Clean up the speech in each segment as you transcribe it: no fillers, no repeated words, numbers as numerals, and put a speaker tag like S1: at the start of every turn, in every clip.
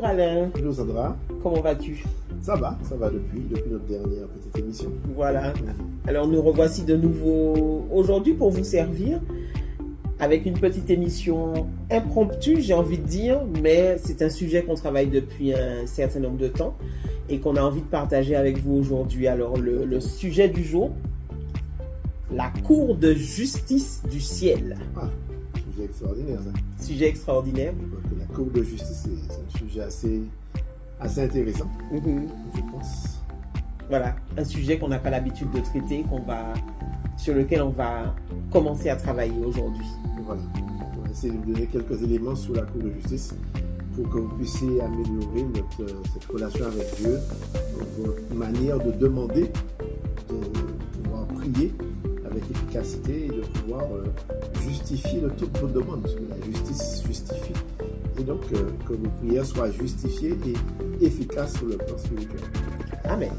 S1: Bonjour Alain.
S2: Bonjour Sandra.
S1: Comment vas-tu?
S2: Ça va depuis notre dernière petite émission.
S1: Voilà. Alors nous revoici de nouveau aujourd'hui pour vous servir avec une petite émission impromptue, j'ai envie de dire, mais c'est un sujet qu'on travaille depuis un certain nombre de temps et qu'on a envie de partager avec vous aujourd'hui. Alors le sujet du jour, la Cour de justice du ciel.
S2: Ah, sujet extraordinaire ça.
S1: Sujet extraordinaire.
S2: La Cour de justice, c'est un sujet assez intéressant, je pense.
S1: Voilà, un sujet qu'on n'a pas l'habitude de traiter, sur lequel on va commencer à travailler aujourd'hui.
S2: Voilà, on va essayer de vous donner quelques éléments sur la Cour de justice pour que vous puissiez améliorer cette relation avec Dieu, votre manière de demander, de pouvoir prier avec efficacité et de pouvoir justifier toutes vos demandes, parce que la justice justifie. Et donc, que vos prières soient justifiées et efficaces sur le plan spirituel.
S1: Amen.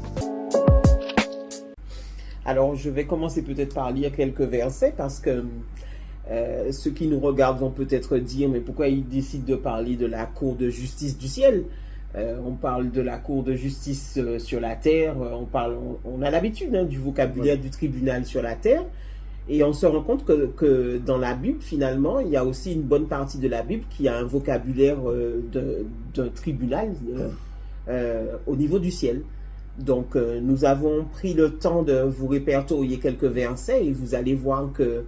S1: Alors, je vais commencer peut-être par lire quelques versets parce que ceux qui nous regardent vont peut-être dire, mais pourquoi ils décident de parler de la Cour de justice du ciel? On parle de la Cour de justice sur la terre, on a l'habitude du vocabulaire du tribunal sur la terre, et on se rend compte que dans la Bible, finalement, il y a aussi une bonne partie de la Bible qui a un vocabulaire d'un tribunal au niveau du ciel. Donc, nous avons pris le temps de vous répertorier quelques versets et vous allez voir que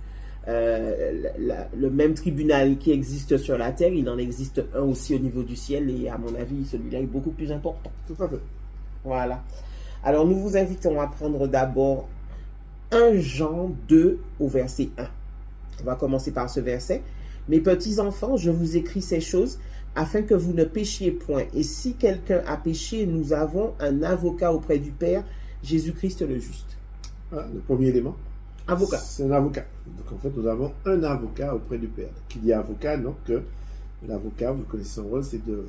S1: le même tribunal qui existe sur la terre, il en existe un aussi au niveau du ciel et à mon avis, celui-là est beaucoup plus important.
S2: Tout à fait.
S1: Voilà. Alors, nous vous invitons à prendre d'abord 1 Jean 2 au verset 1. On va commencer par ce verset. « Mes petits enfants, je vous écris ces choses afin que vous ne péchiez point. Et si quelqu'un a péché, nous avons un avocat auprès du Père, Jésus-Christ le juste. »
S2: Voilà, le premier élément.
S1: Avocat.
S2: C'est un avocat. Donc en fait, nous avons un avocat auprès du Père. Qui dit avocat, donc l'avocat, vous connaissez son rôle, c'est de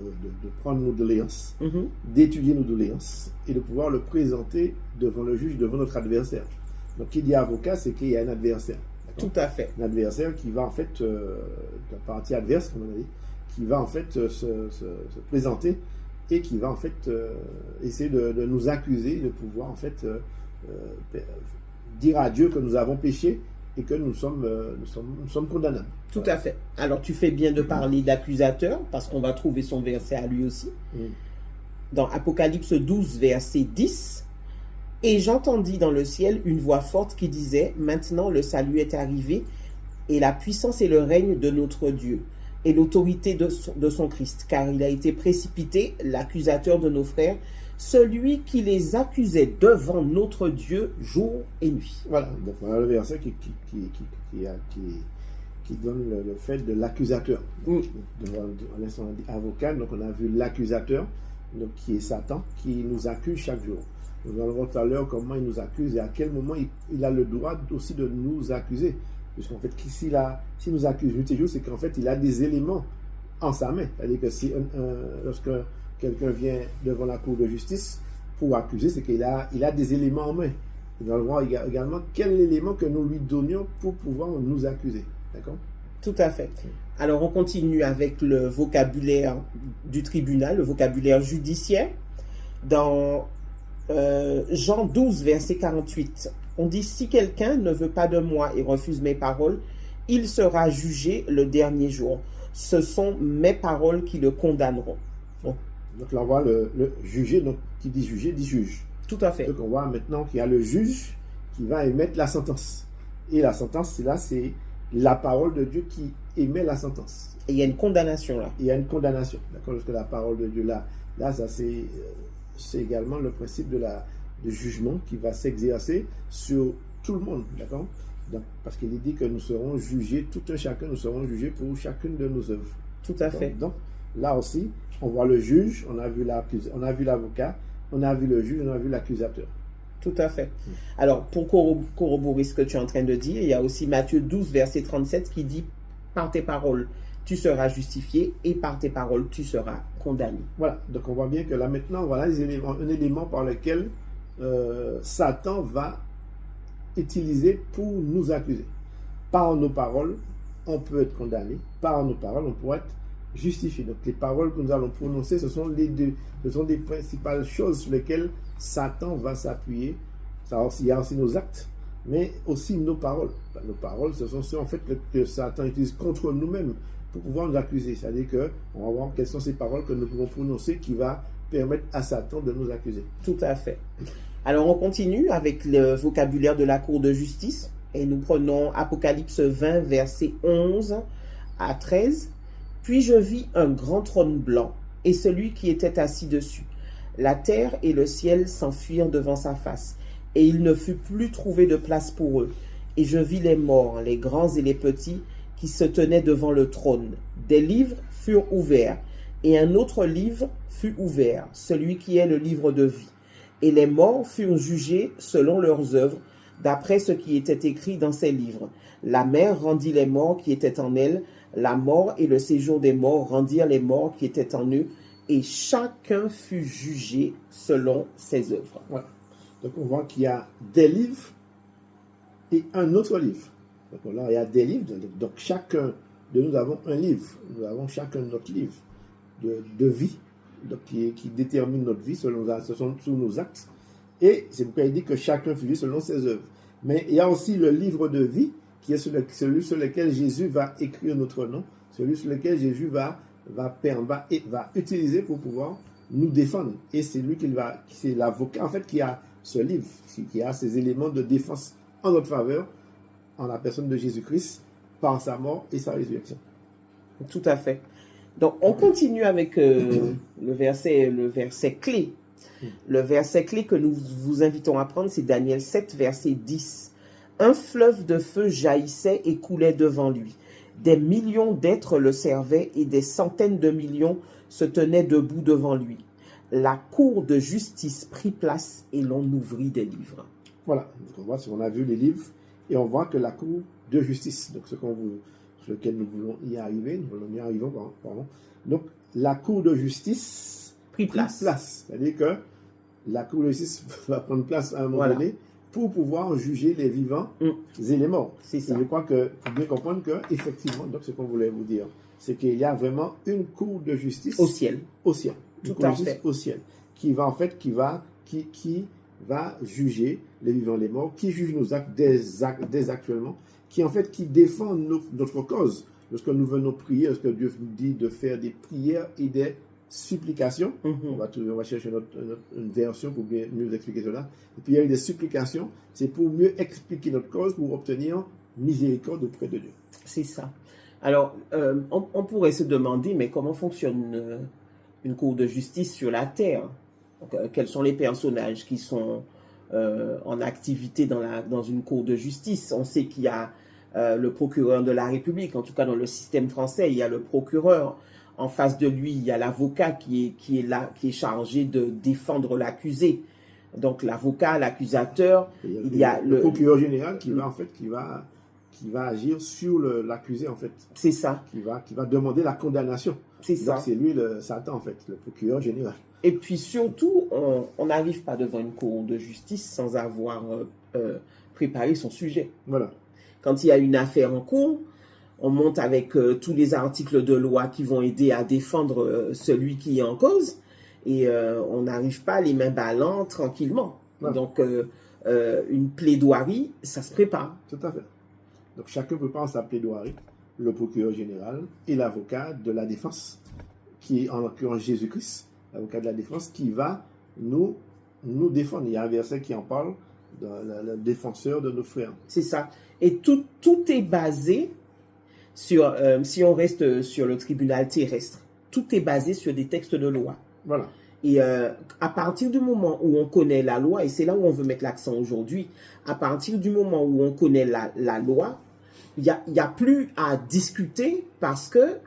S2: prendre nos doléances, d'étudier nos doléances et de pouvoir le présenter devant le juge, devant notre adversaire. Donc qui dit avocat, c'est qu'il y a un adversaire.
S1: Tout à fait.
S2: Un adversaire qui va en fait, la partie adverse, comme on a dit, qui va en fait se présenter et qui va en fait essayer de nous accuser, de pouvoir en fait dire à Dieu que nous avons péché et que nous sommes condamnables.
S1: Tout à fait. Alors tu fais bien de parler d'accusateur parce qu'on va trouver son verset à lui aussi. Dans Apocalypse 12, verset 10. Et j'entendis dans le ciel une voix forte qui disait, maintenant le salut est arrivé et la puissance et le règne de notre Dieu et l'autorité de son Christ, car il a été précipité, l'accusateur de nos frères, celui qui les accusait devant notre Dieu jour et nuit.
S2: Voilà, donc voilà le verset qui donne le fait de l'accusateur. On a dit avocat, donc on a vu l'accusateur, donc qui est Satan, qui nous accuse chaque jour. Nous allons voir tout à l'heure comment il nous accuse et à quel moment il a le droit aussi de nous accuser. Puisqu'en fait, s'il nous accuse nuit et jour, c'est qu'en fait, il a des éléments en sa main. C'est-à-dire que lorsque quelqu'un vient devant la Cour de justice pour accuser, c'est qu'il a des éléments en main. Nous allons voir également quel élément que nous lui donnions pour pouvoir nous accuser. D'accord?
S1: Tout à fait. Alors, on continue avec le vocabulaire du tribunal, le vocabulaire judiciaire. Dans Jean 12, verset 48, on dit « Si quelqu'un ne veut pas de moi et refuse mes paroles, il sera jugé le dernier jour. Ce sont mes paroles qui le condamneront. »
S2: Donc là, on voit le juger, donc qui dit juger, dit juge.
S1: Tout à fait.
S2: Donc on voit maintenant qu'il y a le juge qui va émettre la sentence. Et la sentence, c'est la parole de Dieu qui émet la sentence.
S1: Et il y a une condamnation là.
S2: Il y a une condamnation. D'accord? Parce que la parole de Dieu là ça c'est également le principe du jugement qui va s'exercer sur tout le monde. D'accord? Donc, parce qu'il est dit que nous serons jugés, tout un chacun, nous serons jugés pour chacune de nos œuvres.
S1: Tout à fait.
S2: Donc, là aussi, on voit le juge, on a vu l'avocat, on a vu le juge, on a vu l'accusateur.
S1: Tout à fait. Alors, pour corroborer ce que tu es en train de dire, il y a aussi Matthieu 12, verset 37 qui dit « Par tes paroles, tu seras justifié et par tes paroles, tu seras condamné. »
S2: Voilà. Donc, on voit bien que là, maintenant, voilà un élément par lequel Satan va utiliser pour nous accuser. Par nos paroles, on peut être condamné. Par nos paroles, on peut être justifié. Donc les paroles que nous allons prononcer, ce sont des principales choses sur lesquelles Satan va s'appuyer. Il y a aussi nos actes, mais aussi nos paroles. Nos paroles, ce sont ceux en fait que Satan utilise contre nous-mêmes pour pouvoir nous accuser. C'est-à-dire qu'on va voir quelles sont ces paroles que nous pouvons prononcer qui va permettre à Satan de nous accuser.
S1: Tout à fait. Alors on continue avec le vocabulaire de la cour de justice et nous prenons Apocalypse 20, versets 11 à 13. Puis je vis un grand trône blanc et celui qui était assis dessus. La terre et le ciel s'enfuirent devant sa face, et il ne fut plus trouvé de place pour eux. Et je vis les morts, les grands et les petits, qui se tenaient devant le trône. Des livres furent ouverts, et un autre livre fut ouvert, celui qui est le livre de vie. Et les morts furent jugés selon leurs œuvres, d'après ce qui était écrit dans ces livres. La mer rendit les morts qui étaient en elle, la mort et le séjour des morts rendirent les morts qui étaient en eux, et chacun fut jugé selon ses œuvres.
S2: Voilà. Donc on voit qu'il y a des livres et un autre livre. Donc là, il y a des livres, donc chacun de nous avons un livre. Nous avons chacun notre livre de vie, donc qui détermine notre vie selon nos actes. Et c'est pourquoi il dit que chacun fut jugé selon ses œuvres. Mais il y a aussi le livre de vie, qui est celui sur lequel Jésus va écrire notre nom, celui sur lequel Jésus va utiliser pour pouvoir nous défendre. Et c'est lui c'est l'avocat, en fait, qui a ce livre, qui a ces éléments de défense en notre faveur, en la personne de Jésus-Christ, par sa mort et sa résurrection.
S1: Tout à fait. Donc, on continue avec le verset clé. Le verset clé que nous vous invitons à prendre, c'est Daniel 7, verset 10. Un fleuve de feu jaillissait et coulait devant lui. Des millions d'êtres le servaient et des centaines de millions se tenaient debout devant lui. La cour de justice prit place et l'on ouvrit des livres.
S2: Voilà, donc on a vu les livres et on voit que la cour de justice, donc sur lequel nous voulons y arriver, pardon. Donc la cour de justice
S1: prit place.
S2: C'est-à-dire que la cour de justice va prendre place à un moment donné pour pouvoir juger les vivants et les morts.
S1: C'est ça.
S2: Et je crois que, pour bien comprendre que, effectivement, donc ce qu'on voulait vous dire, c'est qu'il y a vraiment une cour de justice
S1: au ciel.
S2: Tout à fait. Au ciel. Qui va juger les vivants et les morts, qui juge nos actes dès actuellement, qui défend notre cause. Lorsque nous venons prier, lorsque Dieu nous dit de faire des prières et des supplications, on va chercher une version pour mieux expliquer cela. Et puis il y a eu des supplications, c'est pour mieux expliquer notre cause, pour obtenir miséricorde auprès de Dieu.
S1: C'est ça. Alors, on pourrait se demander, mais comment fonctionne une cour de justice sur la terre? Donc, quels sont les personnages qui sont en activité dans une cour de justice? On sait qu'il y a le procureur de la République, en tout cas dans le système français, il y a le procureur. En face de lui, il y a l'avocat qui est chargé de défendre l'accusé. Donc l'avocat, l'accusateur, il y a
S2: le procureur général qui va agir sur l'accusé en fait.
S1: C'est ça.
S2: Qui va demander la condamnation.
S1: C'est ça.
S2: Donc c'est lui Satan en fait, le procureur général.
S1: Et puis surtout, on n'arrive pas devant une cour de justice sans avoir préparé son sujet.
S2: Voilà.
S1: Quand il y a une affaire en cours, on monte avec tous les articles de loi qui vont aider à défendre celui qui est en cause. Et on n'arrive pas les mains ballantes tranquillement. Ouais. Donc, une plaidoirie, ça se prépare.
S2: Tout à fait. Donc, chacun prépare sa plaidoirie, le procureur général et l'avocat de la défense, qui est en l'occurrence Jésus-Christ, l'avocat de la défense, qui va nous défendre. Il y a un verset qui en parle, le défenseur de nos frères.
S1: C'est ça. Et tout est basé sur, si on reste sur le tribunal terrestre, tout est basé sur des textes de loi.
S2: Voilà.
S1: Et à partir du moment où on connaît la loi, et c'est là où on veut mettre l'accent aujourd'hui, à partir du moment où on connaît la loi, il y a plus à discuter parce que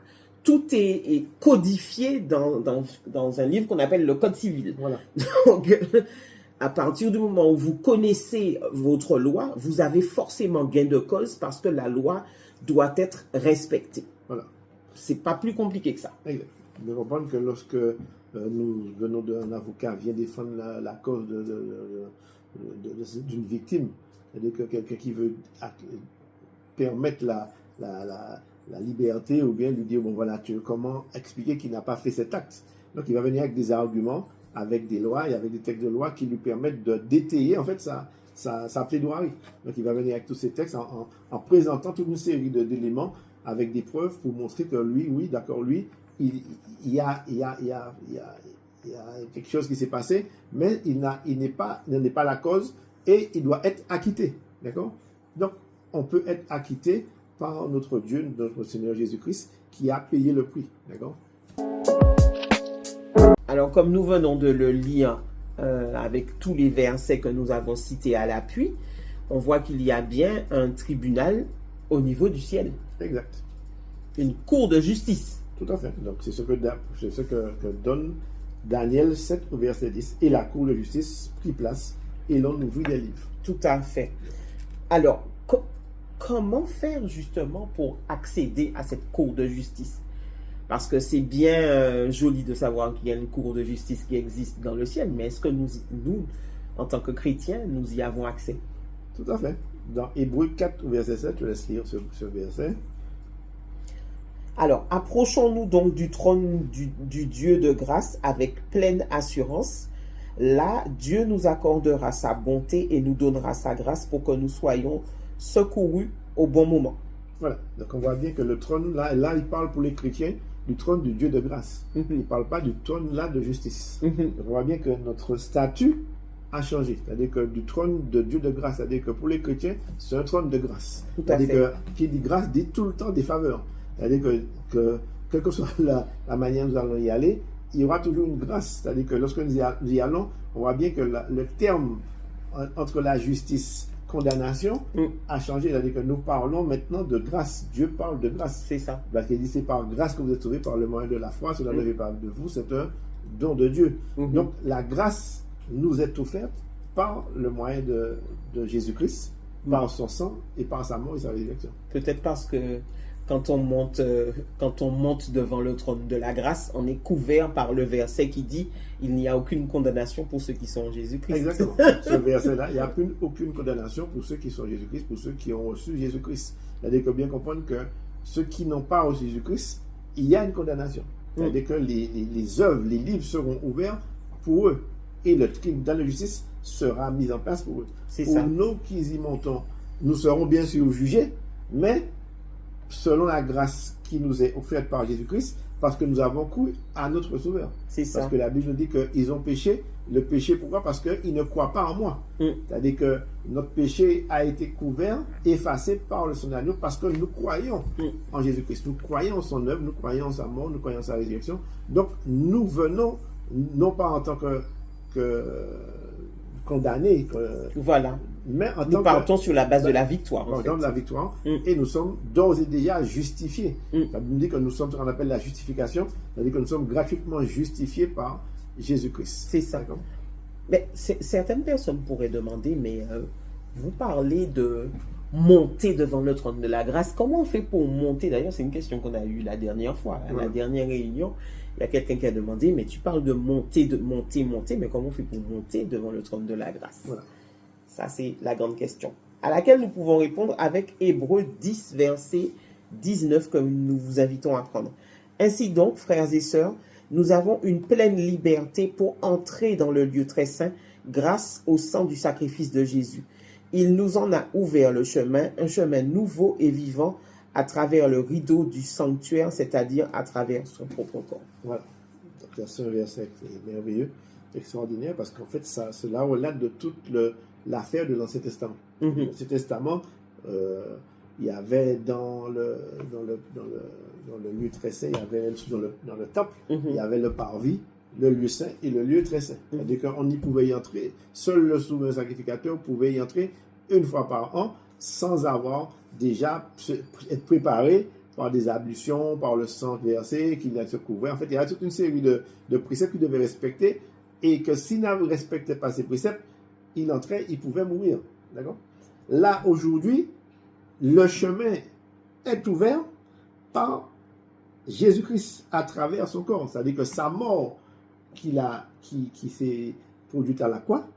S1: tout est codifié dans un livre qu'on appelle le Code civil.
S2: Voilà.
S1: Donc, à partir du moment où vous connaissez votre loi, vous avez forcément gain de cause parce que la loi doit être respectée.
S2: Voilà.
S1: C'est pas plus compliqué que ça.
S2: Exact. De comprendre que lorsque nous venons d'un avocat vient défendre la cause d'une victime, c'est-à-dire que quelqu'un qui veut permettre la liberté ou bien lui dire, bon voilà, comment expliquer qu'il n'a pas fait cet acte. Donc il va venir avec des arguments, avec des lois et avec des textes de loi qui lui permettent de détailler en fait sa plaidoirie. Donc il va venir avec tous ces textes en présentant toute une série d'éléments avec des preuves pour montrer que lui, oui, d'accord, lui, il y a quelque chose qui s'est passé, mais il n'en est pas la cause et il doit être acquitté. D'accord? Donc, on peut être acquitté par notre Dieu, notre Seigneur Jésus-Christ, qui a payé le prix. D'accord?
S1: Alors, comme nous venons de le lire avec tous les versets que nous avons cités à l'appui, on voit qu'il y a bien un tribunal au niveau du ciel.
S2: Exact.
S1: Une cour de justice.
S2: Tout à fait. Donc, c'est ce que donne Daniel 7 au verset 10. Et la cour de justice prit place et l'on ouvrit des livres.
S1: Tout à fait. Alors, comment faire justement pour accéder à cette cour de justice? Parce que c'est bien joli de savoir qu'il y a une cour de justice qui existe dans le ciel, mais est-ce que nous, en tant que chrétiens, nous y avons accès?
S2: Tout à fait. Dans Hébreux 4 au verset 7, je laisse lire ce verset.
S1: Alors, approchons-nous donc du trône du Dieu de grâce avec pleine assurance. Là, Dieu nous accordera sa bonté et nous donnera sa grâce pour que nous soyons secourus au bon moment.
S2: Voilà. Donc, on voit bien que le trône, là, il parle pour les chrétiens du trône du Dieu de grâce. Il ne parle pas du trône, là, de justice. Donc, on voit bien que notre statut a changé. C'est-à-dire que du trône de Dieu de grâce, c'est-à-dire que pour les chrétiens, c'est un trône de grâce. C'est-à-dire que qui dit grâce dit tout le temps des faveurs. C'est-à-dire que quelle que soit la manière dont nous allons y aller, il y aura toujours une grâce. C'est-à-dire que lorsque nous y allons, on voit bien que le terme entre la justice et condamnation a changé. C'est-à-dire que nous parlons maintenant de grâce. Dieu parle de grâce.
S1: C'est ça.
S2: Parce qu'il dit c'est par grâce que vous êtes sauvés par le moyen de la foi. Cela ne vient pas de vous, c'est un don de Dieu. Donc la grâce nous est offerte par le moyen de Jésus-Christ, par son sang et par sa mort et sa résurrection.
S1: Peut-être parce que quand on monte devant le trône de la grâce, on est couvert par le verset qui dit « Il n'y a aucune condamnation pour ceux qui sont en Jésus-Christ ».
S2: Exactement. Ce verset-là, il n'y a aucune condamnation pour ceux qui sont en Jésus-Christ, pour ceux qui ont reçu Jésus-Christ. C'est-à-dire qu'il faut bien comprendre que ceux qui n'ont pas reçu Jésus-Christ, il y a une condamnation. C'est-à-dire que les œuvres, les livres seront ouverts pour eux. Et le tribunal de justice sera mis en place pour eux. Pour nous qui y montons, nous serons bien sûr jugés, mais selon la grâce qui nous est offerte par Jésus-Christ, parce que nous avons cru à notre Sauveur. Parce que la Bible nous dit qu'ils ont péché. Le péché, pourquoi? Parce qu'ils ne croient pas en moi. C'est-à-dire que notre péché a été couvert, effacé par le son agneau, parce que nous croyons en Jésus-Christ. Nous croyons en son œuvre, nous croyons en sa mort, nous croyons en sa résurrection. Donc, nous venons, non pas en tant que condamnés,
S1: voilà.
S2: Mais
S1: nous partons sur la base de la victoire.
S2: De la victoire, et nous sommes d'ores et déjà justifiés. Ça nous dit que nous sommes ce qu'on appelle la justification, c'est-à-dire que nous sommes gratuitement justifiés par Jésus-Christ.
S1: C'est ça. Mais certaines personnes pourraient demander, mais vous parlez de monter devant le trône de la grâce. Comment on fait pour monter? D'ailleurs, c'est une question qu'on a eue la dernière fois, à la dernière réunion. Il y a quelqu'un qui a demandé, mais tu parles de monter, mais comment on fait pour monter devant le trône de la grâce? Voilà. Ça, c'est la grande question, à laquelle nous pouvons répondre avec Hébreux 10, verset 19, que nous vous invitons à prendre. Ainsi donc, frères et sœurs, nous avons une pleine liberté pour entrer dans le lieu très saint grâce au sang du sacrifice de Jésus. Il nous en a ouvert le chemin, un chemin nouveau et vivant à travers le rideau du sanctuaire, c'est-à-dire à travers son propre corps. Voilà.
S2: Donc, c'est un verset merveilleux, extraordinaire, parce qu'en fait, cela relate de toute l'affaire de l'Ancien Testament. L'Ancien Testament, il y avait dans le lieu très saint, il y avait dans le temple, il y avait le parvis, le lieu saint et le lieu très saint. C'est-à-dire qu'on y pouvait y entrer, seul le souverain sacrificateur pouvait y entrer une fois par an, sans avoir déjà être préparé par des ablutions, par le sang versé, qu'il a se couvert. En fait, il y a toute une série de préceptes qu'il devait respecter, et que s'il ne respectait pas ces préceptes, il entrait, il pouvait mourir. D'accord? Là, aujourd'hui, le chemin est ouvert par Jésus-Christ à travers son corps. C'est-à-dire que sa mort qui s'est produite à la croix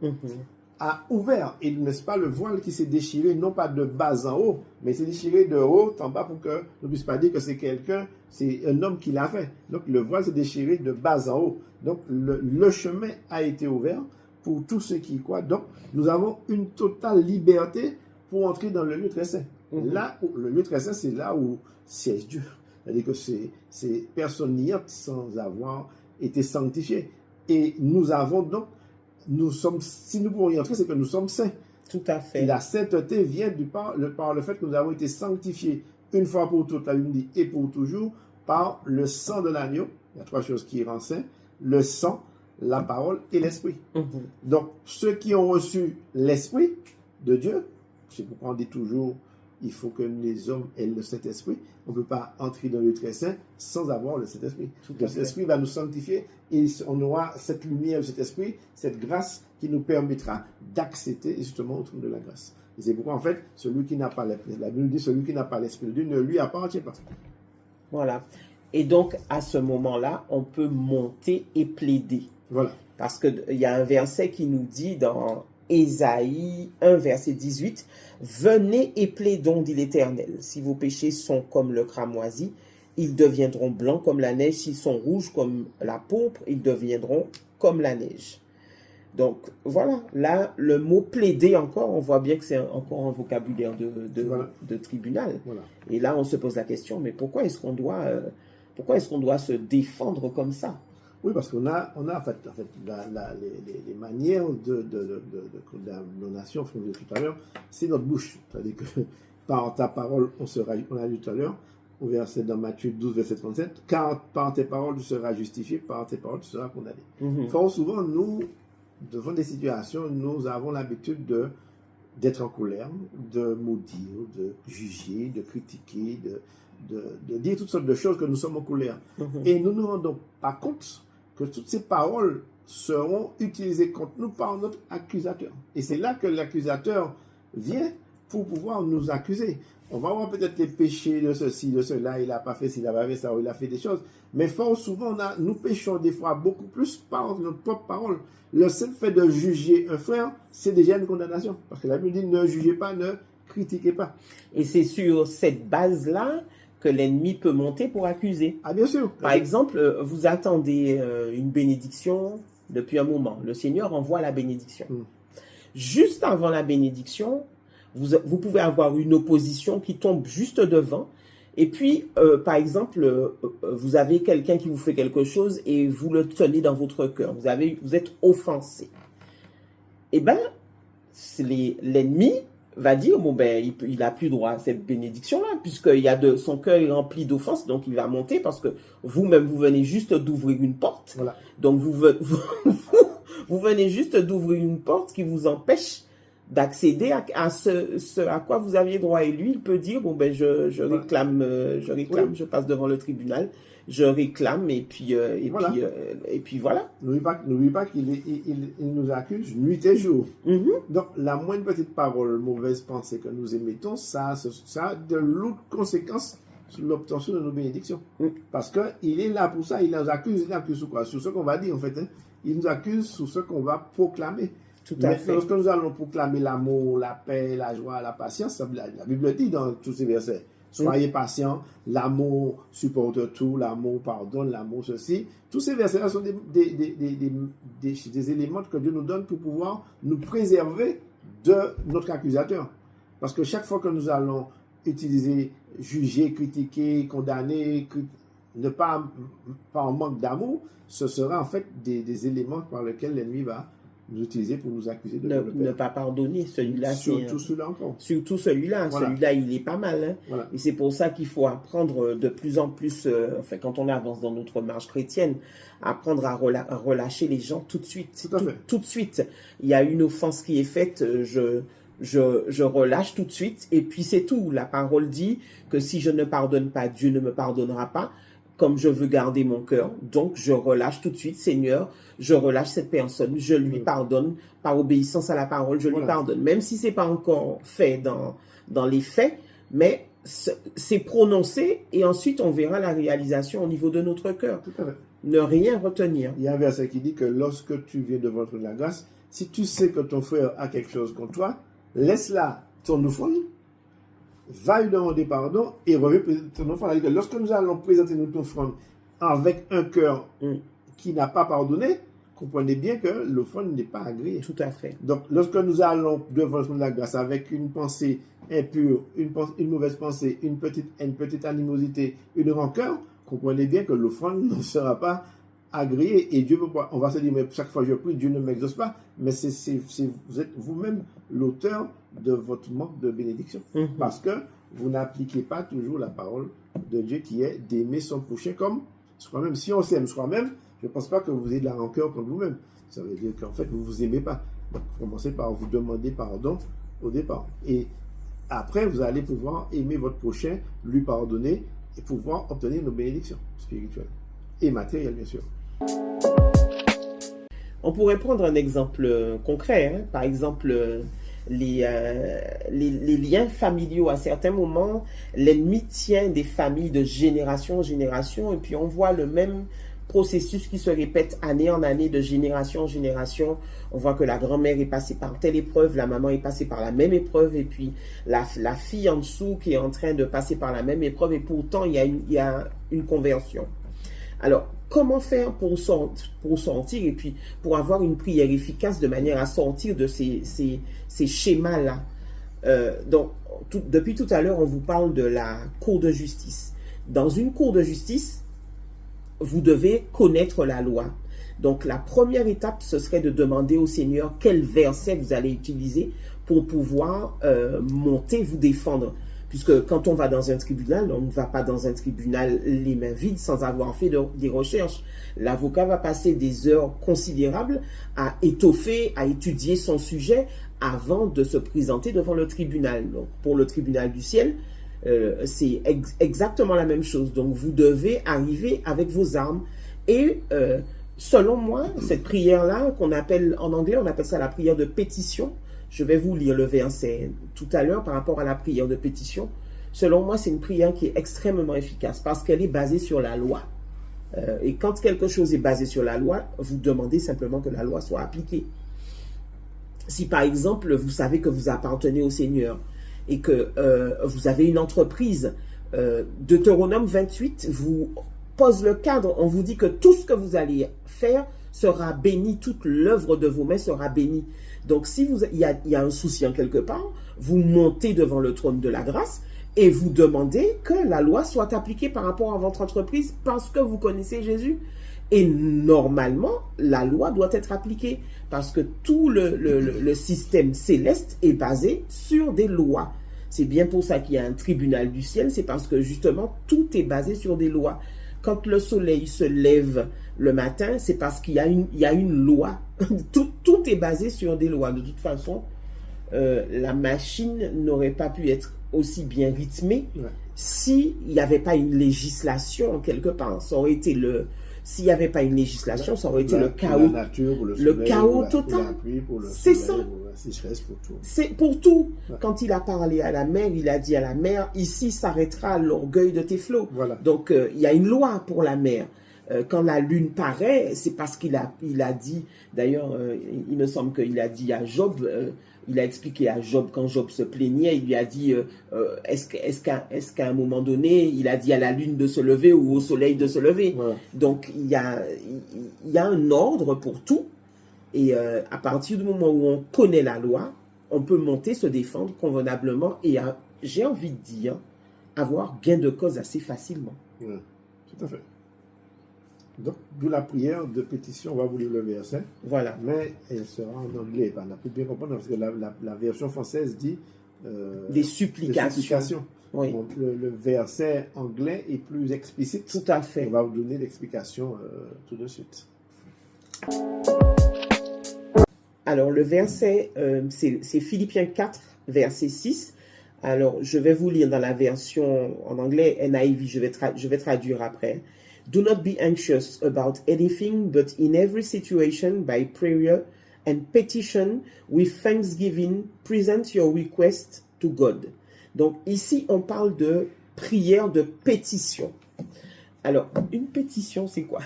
S2: a ouvert. Et n'est-ce pas le voile qui s'est déchiré, non pas de bas en haut, mais s'est déchiré de haut en bas pour que ne puisse pas dire que c'est quelqu'un, c'est un homme qui l'a fait. Donc le voile s'est déchiré de bas en haut. Donc le chemin a été ouvert pour tous ceux qui y croient. Donc nous avons une totale liberté pour entrer dans le lieu très saint. Là où le lieu très saint, c'est là où siège Dieu. C'est-à-dire que c'est personne n'y entre sans avoir été sanctifié. Et nous avons donc, si nous pouvons y entrer, c'est que nous sommes saints.
S1: Tout à fait.
S2: Et la sainteté vient par le fait que nous avons été sanctifiés une fois pour toutes, la Bible dit, et pour toujours, par le sang de l'agneau. Il y a 3 choses qui rendent saint: le sang, la parole et l'esprit. Donc, ceux qui ont reçu l'esprit de Dieu, c'est pourquoi on dit toujours, il faut que les hommes aient le Saint-Esprit. On ne peut pas entrer dans le très saint sans avoir le Saint-Esprit. Le Saint-Esprit va nous sanctifier et on aura cette lumière de cet esprit, cette grâce qui nous permettra d'accéder justement au trône de la grâce. Et c'est pourquoi en fait, celui qui n'a pas l'esprit, la Bible dit, celui qui n'a pas l'esprit de Dieu ne lui appartient pas.
S1: Voilà. Et donc, à ce moment-là, on peut monter et plaider.
S2: Voilà.
S1: Parce qu'il y a un verset qui nous dit dans Ésaïe 1, verset 18, « Venez et plaidons, dit l'Éternel. Si vos péchés sont comme le cramoisi, ils deviendront blancs comme la neige. S'ils sont rouges comme la pourpre, ils deviendront comme la neige. » Donc, voilà. Là, le mot plaider encore, on voit bien que c'est encore un vocabulaire de tribunal. Voilà. Et là, on se pose la question, mais pourquoi est-ce qu'on doit se défendre comme ça?
S2: Oui, parce qu'on a en fait les manières de condamnation, comme je disais tout à l'heure, c'est notre bouche. C'est-à-dire que par ta parole, on a dit tout à l'heure, au verset dans Matthieu 12, verset 37, car par tes paroles, tu seras justifié, par tes paroles, tu seras condamné. Fort souvent, nous, devant des situations, nous avons l'habitude d'être en colère, de maudire, de juger, de critiquer, de dire toutes sortes de choses que nous sommes en colère. Et nous ne nous rendons pas compte que toutes ces paroles seront utilisées contre nous par notre accusateur. Et c'est là que l'accusateur vient pour pouvoir nous accuser. On va voir peut-être les péchés de ceci, de cela, il n'a pas fait ci, il n'a pas fait ça, ou il a fait des choses. Mais fort souvent, nous péchons des fois beaucoup plus par notre propre parole. Le seul fait de juger un frère, c'est déjà une condamnation. Parce que la Bible dit, ne jugez pas, ne critiquez pas.
S1: Et c'est sur cette base-là que l'ennemi peut monter pour accuser.
S2: Ah, bien sûr.
S1: Par exemple, vous attendez une bénédiction depuis un moment. Le Seigneur envoie la bénédiction. Juste avant la bénédiction, vous pouvez avoir une opposition qui tombe juste devant. Et puis, par exemple, vous avez quelqu'un qui vous fait quelque chose et vous le tenez dans votre cœur. Vous êtes offensé. Eh bien, l'ennemi va dire, bon ben, il n'a plus droit à cette bénédiction-là, son cœur est rempli d'offenses, donc il va monter parce que vous-même, vous venez juste d'ouvrir une porte.
S2: Voilà.
S1: Donc, vous venez juste d'ouvrir une porte qui vous empêche d'accéder à ce à quoi vous aviez droit. Et lui, il peut dire, bon ben, je réclame, oui. Je passe devant le tribunal, je réclame, et puis voilà.
S2: N'oublie pas qu'il nous accuse nuit et jour. Donc, la moindre petite parole, mauvaise pensée que nous émettons, ça a de lourdes conséquences sur l'obtention de nos bénédictions. Parce qu'il est là pour ça, il nous accuse sur quoi? Sur ce qu'on va dire, en fait. Il nous accuse sur ce qu'on va proclamer.
S1: Tout à fait.
S2: Lorsque nous allons proclamer l'amour, la paix, la joie, la patience, la Bible dit dans tous ces versets, soyez patients, l'amour supporte tout, l'amour pardonne, l'amour ceci. Tous ces versets-là sont des éléments que Dieu nous donne pour pouvoir nous préserver de notre accusateur. Parce que chaque fois que nous allons utiliser, juger, critiquer, condamner, ne pas en manque d'amour, ce sera en fait des éléments par lesquels l'ennemi va nous utiliser pour nous accuser de
S1: ne pas pardonner. Celui-là,
S2: surtout celui-là encore.
S1: Surtout celui-là. Voilà. Celui-là, il est pas mal. Hein? Voilà. Et c'est pour ça qu'il faut apprendre de plus en plus, quand on avance dans notre marche chrétienne, apprendre à relâcher les gens tout de suite. Tout de suite. Il y a une offense qui est faite, je relâche tout de suite, et puis c'est tout. La parole dit que si je ne pardonne pas, Dieu ne me pardonnera pas. Comme je veux garder mon cœur, donc je relâche tout de suite, Seigneur, je relâche cette personne, je lui pardonne par obéissance à la parole, je lui pardonne, même si c'est pas encore fait dans les faits, mais c'est prononcé et ensuite on verra la réalisation au niveau de notre cœur.
S2: Tout à fait.
S1: Ne rien retenir.
S2: Il y a un verset qui dit que lorsque tu viens devant la grâce, Si tu sais que ton frère a quelque chose contre toi, laisse là ton offrande, va lui demander pardon et reviens présenter ton offrande. Lorsque nous allons présenter notre offrande avec un cœur qui n'a pas pardonné, comprenez bien que l'offrande n'est pas agréée.
S1: Tout à fait.
S2: Donc, lorsque nous allons devant le trône de la grâce avec une pensée impure, une mauvaise pensée, une petite animosité, une rancœur, comprenez bien que l'offrande ne sera pas agréée. Et Dieu veut pas. On va se dire, mais chaque fois que je prie, Dieu ne m'exauce pas. Mais vous êtes vous-même l'auteur de votre manque de bénédiction. Parce que vous n'appliquez pas toujours la parole de Dieu qui est d'aimer son prochain comme soi-même. Si on s'aime soi-même, je ne pense pas que vous ayez de la rancœur contre vous-même. Ça veut dire qu'en fait, vous ne vous aimez pas. Donc, commencez par vous demander pardon au départ. Et après, vous allez pouvoir aimer votre prochain, lui pardonner et pouvoir obtenir nos bénédictions spirituelles et matérielles, bien sûr.
S1: On pourrait prendre un exemple concret. Par exemple, les liens familiaux. À certains moments, l'ennemi tient des familles de génération en génération et puis on voit le même processus qui se répète année en année, de génération en génération. On voit que la grand-mère est passée par telle épreuve, la maman est passée par la même épreuve, et puis la fille en dessous qui est en train de passer par la même épreuve, et pourtant il y a une conversion. Alors, comment faire pour sortir et puis pour avoir une prière efficace de manière à sortir de ces schémas-là? Donc, depuis tout à l'heure, on vous parle de la cour de justice. Dans une cour de justice, vous devez connaître la loi. Donc, la première étape, ce serait de demander au Seigneur quel verset vous allez utiliser pour pouvoir monter, vous défendre. Puisque quand on va dans un tribunal, on ne va pas dans un tribunal les mains vides sans avoir fait des recherches. L'avocat va passer des heures considérables à étoffer, à étudier son sujet avant de se présenter devant le tribunal. Donc, pour le tribunal du ciel, c'est exactement la même chose. Donc, vous devez arriver avec vos armes. Et selon moi, cette prière-là, qu'on appelle, en anglais, on appelle ça la prière de pétition. Je vais vous lire le verset tout à l'heure par rapport à la prière de pétition. Selon moi, c'est une prière qui est extrêmement efficace parce qu'elle est basée sur la loi. Et quand quelque chose est basé sur la loi, vous demandez simplement que la loi soit appliquée. Si par exemple, vous savez que vous appartenez au Seigneur et que vous avez une entreprise, Deutéronome 28 vous pose le cadre. On vous dit que tout ce que vous allez faire sera béni, toute l'œuvre de vos mains sera bénie. Donc, si il y a un souci en quelque part, vous montez devant le trône de la grâce et vous demandez que la loi soit appliquée par rapport à votre entreprise parce que vous connaissez Jésus. Et normalement, la loi doit être appliquée parce que tout le système céleste est basé sur des lois. C'est bien pour ça qu'il y a un tribunal du ciel, c'est parce que justement, tout est basé sur des lois. Quand le soleil se lève le matin, c'est parce qu'il y a une loi. Tout est basé sur des lois. De toute façon, la machine n'aurait pas pu être aussi bien rythmée s'il n'y avait pas une législation quelque part. Ça aurait été s'il n'y avait pas une législation, ça aurait été le chaos.
S2: La nature, pour le
S1: soleil,
S2: le
S1: chaos
S2: total.
S1: Pour
S2: la pluie, pour le
S1: c'est
S2: soleil,
S1: ça.
S2: Pour la sécheresse, pour tout.
S1: C'est pour tout. Ouais. Quand il a parlé à la mer, il a dit à la mer, ici s'arrêtera l'orgueil de tes flots. Voilà. Donc, il y a une loi pour la mer. Quand la lune paraît, c'est parce qu'il a dit, d'ailleurs, il me semble qu'il a dit à Job, il a expliqué à Job, quand Job se plaignait, il lui a dit, est-ce qu'à un moment donné, il a dit à la lune de se lever ou au soleil de se lever. Ouais. Donc, il y a un ordre pour tout. Et à partir du moment où on connaît la loi, on peut monter, se défendre convenablement et, j'ai envie de dire, avoir gain de cause assez facilement.
S2: Ouais, tout à fait. Donc, d'où la prière de pétition, on va vous lire le verset.
S1: Voilà.
S2: Mais elle sera en anglais. On a pu bien comprendre parce que la version française dit
S1: des supplications.
S2: Oui. Donc, le verset anglais est plus explicite.
S1: Tout à fait.
S2: On va vous donner l'explication tout de suite.
S1: Alors, le verset, c'est Philippiens 4, verset 6. Alors, je vais vous lire dans la version en anglais, NIV, je vais traduire après. Do not be anxious about anything, but in every situation, by prayer and petition, with thanksgiving, present your request to God. Donc, ici, on parle de prière de pétition. Alors, une pétition, c'est quoi?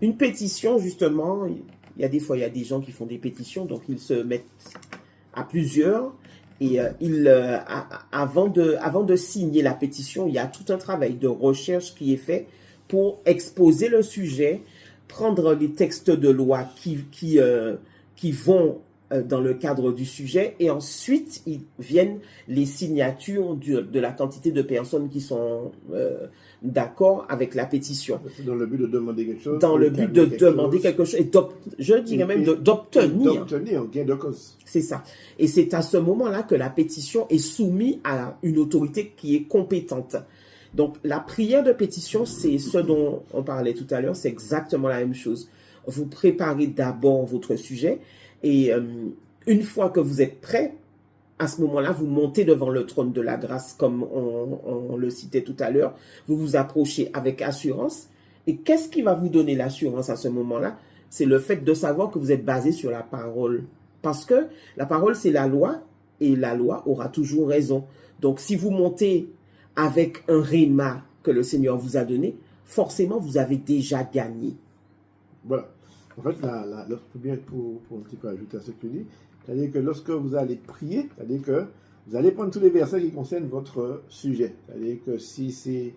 S1: Une pétition, justement, il il y a des fois, il y a des gens qui font des pétitions, donc ils se mettent à plusieurs et avant de signer la pétition, il y a tout un travail de recherche qui est fait pour exposer le sujet, prendre les textes de loi qui vont dans le cadre du sujet, et ensuite viennent les signatures de la quantité de personnes qui sont d'accord avec la pétition.
S2: Dans le but de demander quelque chose.
S1: Dans le but de demander quelque chose, et je dirais même d'obtenir
S2: gain de cause.
S1: C'est ça. Et c'est à ce moment-là que la pétition est soumise à une autorité qui est compétente. Donc, la prière de pétition, c'est ce dont on parlait tout à l'heure, c'est exactement la même chose. Vous préparez d'abord votre sujet, et une fois que vous êtes prêt, à ce moment-là, vous montez devant le trône de la grâce, comme on le citait tout à l'heure. Vous vous approchez avec assurance. Et qu'est-ce qui va vous donner l'assurance à ce moment-là? C'est le fait de savoir que vous êtes basé sur la parole. Parce que la parole, c'est la loi, et la loi aura toujours raison. Donc, si vous montez avec un réma que le Seigneur vous a donné, forcément, vous avez déjà gagné.
S2: Voilà. En fait, bien pour un petit peu ajouter à ce que tu dis, c'est-à-dire que lorsque vous allez prier, c'est-à-dire que vous allez prendre tous les versets qui concernent votre sujet. C'est-à-dire que si c'est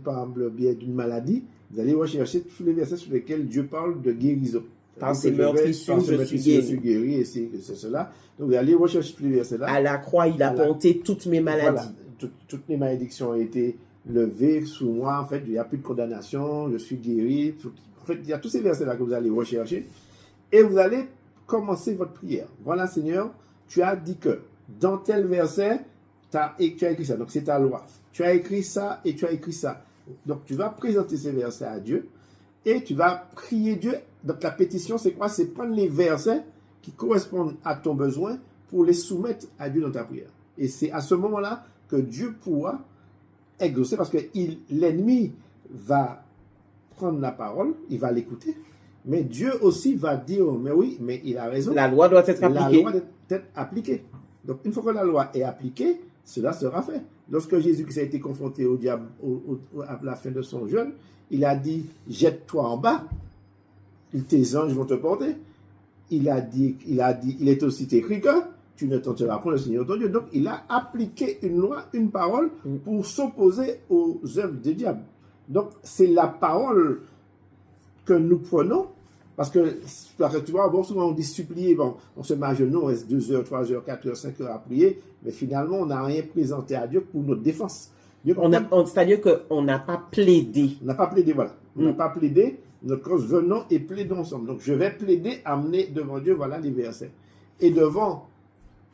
S2: par exemple bien d'une maladie, vous allez rechercher tous les versets sur lesquels Dieu parle de guérison.
S1: Par ces meurtrissures, je suis
S2: guéri, et c'est cela. Donc vous allez rechercher tous les versets là.
S1: À la croix, il a porté toutes mes maladies.
S2: Voilà. Toutes mes malédictions ont été levées sous moi. En fait, il n'y a plus de condamnation, je suis guéri. En fait, il y a tous ces versets-là que vous allez rechercher. Et vous allez commencer votre prière. Voilà, Seigneur, tu as dit que dans tel verset, tu as écrit ça. Donc, c'est ta loi. Tu as écrit ça et tu as écrit ça. Donc, tu vas présenter ces versets à Dieu et tu vas prier Dieu. Donc, la pétition, c'est quoi? C'est prendre les versets qui correspondent à ton besoin pour les soumettre à Dieu dans ta prière. Et c'est à ce moment-là que Dieu pourra exaucer, parce que l'ennemi va prendre la parole, il va l'écouter, mais Dieu aussi va dire, mais oui, mais il a raison.
S1: La loi doit être appliquée.
S2: La loi doit être appliquée. Donc, une fois que la loi est appliquée, cela sera fait. Lorsque Jésus-Christ a été confronté au diable à la fin de son jeûne, il a dit, jette-toi en bas, tes anges vont te porter. Il est aussi écrit que tu ne tenteras point le Seigneur ton Dieu. Donc, il a appliqué une loi, une parole, pour s'opposer aux œuvres du diable. Donc, c'est la parole que nous prenons, parce que tu vois, bon, souvent on dit supplier, bon, on se met à genoux, on reste 2 heures, 3 heures, 4 heures, 5 heures à prier, mais finalement, on n'a rien présenté à Dieu pour notre défense.
S1: C'est-à-dire qu'on n'a pas plaidé.
S2: On n'a pas plaidé, voilà. On n'a pas plaidé, notre cause, venons et plaidons ensemble. Donc, je vais plaider, amener devant Dieu, voilà les versets. Et devant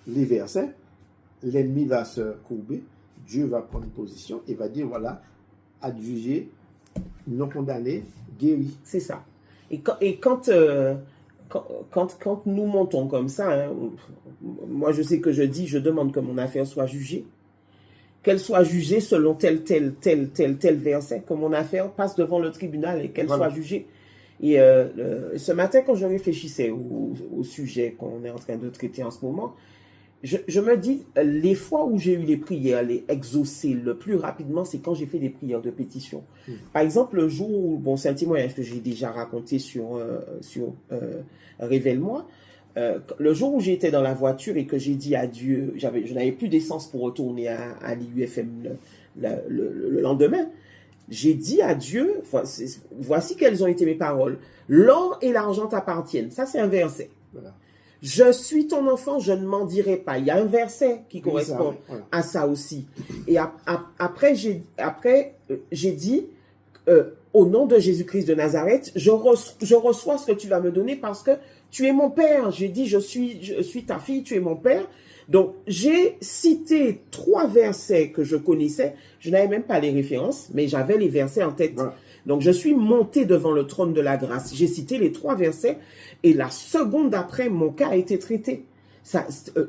S2: les versets, l'ennemi va se courber, Dieu va prendre position et va dire, voilà, adjugé, non condamné, guéri.
S1: C'est ça. Et quand nous montons comme ça, hein, moi je sais que je demande que mon affaire soit jugée, qu'elle soit jugée selon tel verset, que mon affaire passe devant le tribunal et qu'elle soit jugée. Et ce matin, quand je réfléchissais au sujet qu'on est en train de traiter en ce moment, je me dis, les fois où j'ai eu les prières, les exaucées le plus rapidement, c'est quand j'ai fait des prières de pétition. Par exemple, le jour où, bon, c'est un témoignage que j'ai déjà raconté sur Révèle-moi, le jour où j'étais dans la voiture et que j'ai dit à Dieu, je n'avais plus d'essence pour retourner à l'IUFM le lendemain, j'ai dit à Dieu, voici quelles ont été mes paroles. L'or et l'argent t'appartiennent. Ça, c'est un verset. Voilà. Je suis ton enfant, je ne m'en dirai pas. Il y a un verset qui correspond à ça aussi. Et après, j'ai dit, au nom de Jésus-Christ de Nazareth, je reçois ce que tu vas me donner parce que tu es mon père. J'ai dit, je suis ta fille, tu es mon père. Donc, j'ai cité 3 versets que je connaissais. Je n'avais même pas les références, mais j'avais les versets en tête. Voilà. Donc, je suis monté devant le trône de la grâce. J'ai cité les 3 versets et la seconde d'après, mon cas a été traité.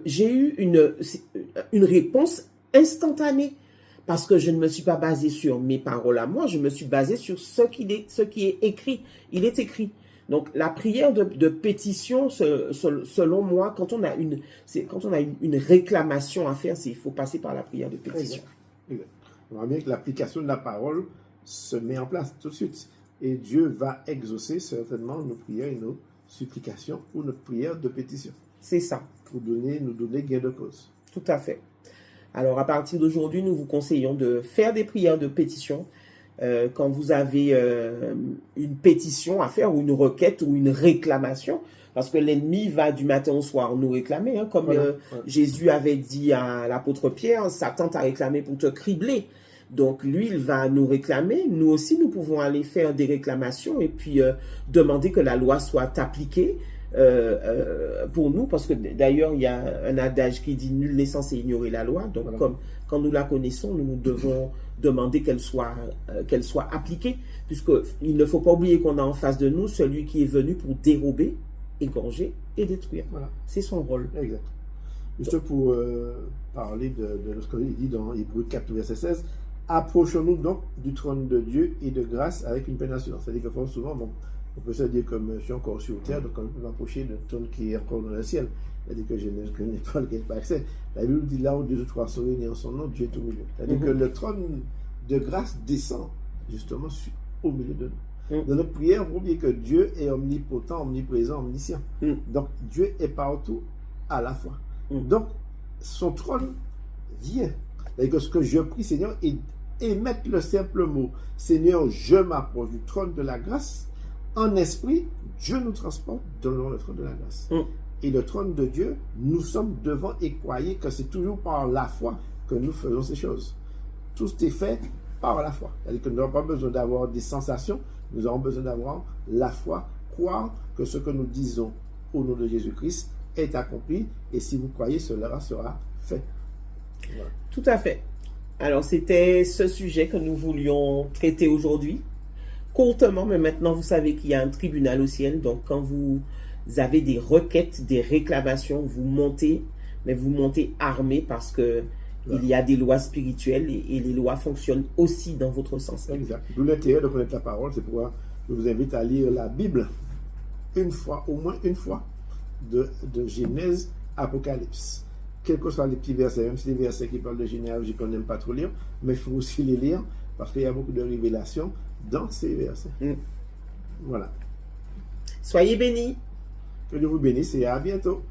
S1: J'ai eu une réponse instantanée parce que je ne me suis pas basé sur mes paroles à moi, je me suis basé sur ce qui est écrit. Il est écrit. Donc, la prière de pétition, selon moi, quand on a une réclamation à faire, il faut passer par la prière de pétition.
S2: Exact. On voit bien que l'application de la parole se met en place tout de suite. Et Dieu va exaucer certainement nos prières et nos supplication ou notre prière de pétition.
S1: C'est ça.
S2: Pour nous donner gain de cause.
S1: Tout à fait. Alors, à partir d'aujourd'hui, nous vous conseillons de faire des prières de pétition. Quand vous avez une pétition à faire, ou une requête, ou une réclamation, parce que l'ennemi va du matin au soir nous réclamer, hein, comme Jésus avait dit à l'apôtre Pierre, Satan t'a réclamé pour te cribler. Donc lui, il va nous réclamer. Nous aussi, nous pouvons aller faire des réclamations et puis demander que la loi soit appliquée pour nous, parce que d'ailleurs, il y a un adage qui dit « Nul n'est censé ignorer la loi ». Donc comme quand nous la connaissons, nous devons demander qu'elle soit appliquée, puisqu'il ne faut pas oublier qu'on a en face de nous celui qui est venu pour dérober, égorger et détruire. Voilà. C'est son rôle.
S2: Exact. Juste pour parler de ce qu'il dit dans Hébreux 4, verset 16, « Approchons-nous donc du trône de Dieu et de grâce avec une pleine assurance. » C'est-à-dire que souvent, on peut se dire comme je suis encore sur terre, donc on peut m'approcher d'un trône qui est encore dans le ciel. C'est-à-dire que je n'ai pas lequel pas accès. La Bible dit là où deux ou trois sont réunis en son nom, Dieu est au milieu. C'est-à-dire que le trône de grâce descend justement au milieu de nous. Dans notre prière, il faut oublier que Dieu est omnipotent, omniprésent, omniscient. Donc Dieu est partout à la fois. Donc son trône vient. C'est-à-dire que ce que je prie, Seigneur, est émettre le simple mot, Seigneur, je m'approche du trône de la grâce. En esprit, Dieu nous transporte devant le trône de la grâce. Et le trône de Dieu, nous sommes devant et croyez que c'est toujours par la foi que nous faisons ces choses. Tout est fait par la foi. C'est-à-dire que nous n'avons pas besoin d'avoir des sensations, nous avons besoin d'avoir la foi, croire que ce que nous disons au nom de Jésus-Christ est accompli, et si vous croyez, cela sera fait. Voilà.
S1: Tout à fait. Alors, c'était ce sujet que nous voulions traiter aujourd'hui. Courtement, mais maintenant, vous savez qu'il y a un tribunal au ciel. Donc, quand vous avez des requêtes, des réclamations, vous montez, mais vous montez armé parce que il y a des lois spirituelles et les lois fonctionnent aussi dans votre sens.
S2: Exact. D'où l'intérêt de connaître la parole, c'est pourquoi je vous invite à lire la Bible une fois, au moins une fois, de Genèse, Apocalypse. Quels que soient les petits versets, même si les versets qui parlent de généalogie qu'on n'aime pas trop lire, mais il faut aussi les lire parce qu'il y a beaucoup de révélations dans ces versets. Voilà.
S1: Soyez bénis.
S2: Que Dieu vous bénisse et à bientôt.